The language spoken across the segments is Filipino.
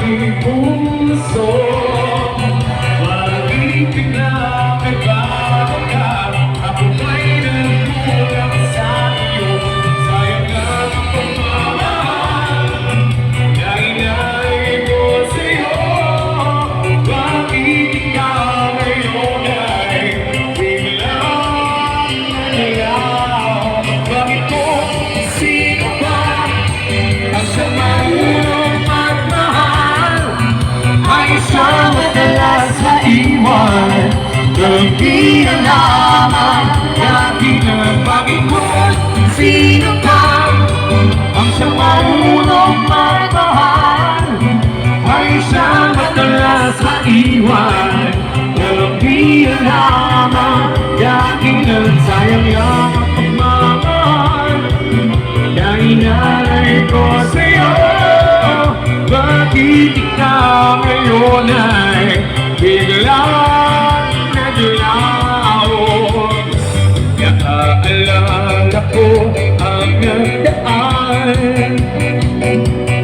aking puso, mag-ibig na may bago ka. Ako may nagkulang sa iyo, sayang lang ang pagmamahal na inalay ko sa'yo. Bakit ikaw ngayon ay biglang nalaw? Bakit ko sino ba ang samanong magmahal ay siyang madalas maiwan? Hindi na naman natin ang bakit ko sino ba ang siyang marunong magmahal ay siyang madalas maiwan. Hindi na naman natin ang sayang yang pagmamahal na inalay ko sa'yo. Bakit ikaw ngayon ay biglang naglaho? Nakaalala ko ang nagdaan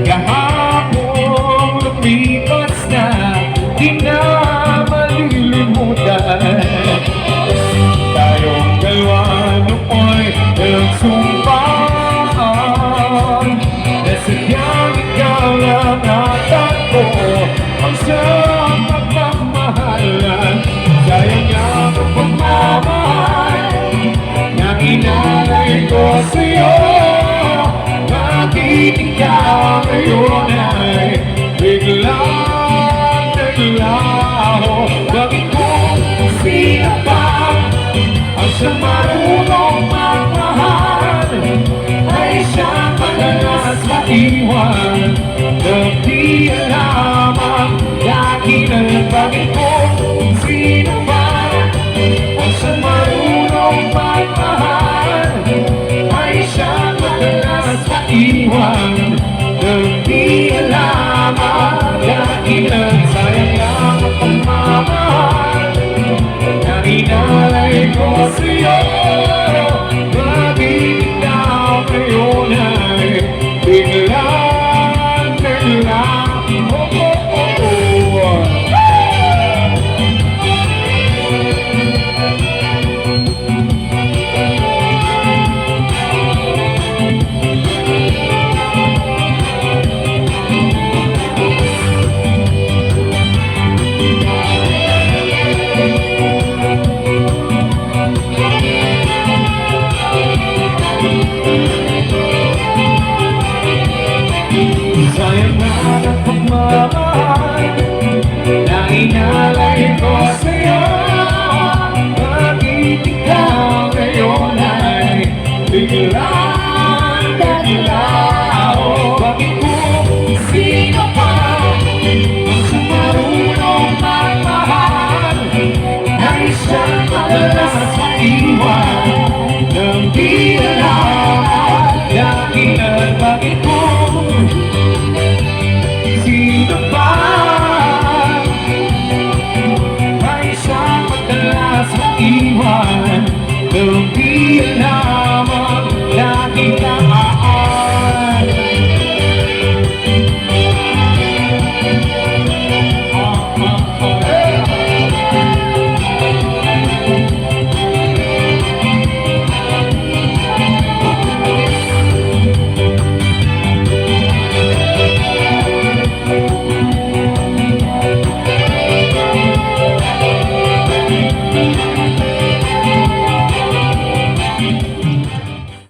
kahapon lumipas na di na malilimutan. Tayong dalawa noon nagsumpaan na sadyang ikaw lang at ako ang siyang magmamahalan. Sayang ang pagmamahal na inalay ko sa'yo. Bakit ikaw ngayon ay biglang naglaho? Bakit kung sino ba ang siyang marunong magmahal ay siyang madalas maiwan? Hindi lamang lagi na bakit kung sino ba ang siyang marunong magmahal ay siyang madalas maiwan? Hindi lamang lagi na sayang ang pagmamahal na inalay ko sa'yo. Bakit ikaw ngayon ay biglang naglaho? Sayang na ang pagmamahal na inalay ko sa'yo. Bakit ikaw ngayon ay biglang naglaho? Bakit kung sino pa ang marunong magmahal ay siyang madalas maiwan? Nang di alam lagi na bakit kung sino ba ay siyang madalas maiwan? Nang di alam lagi na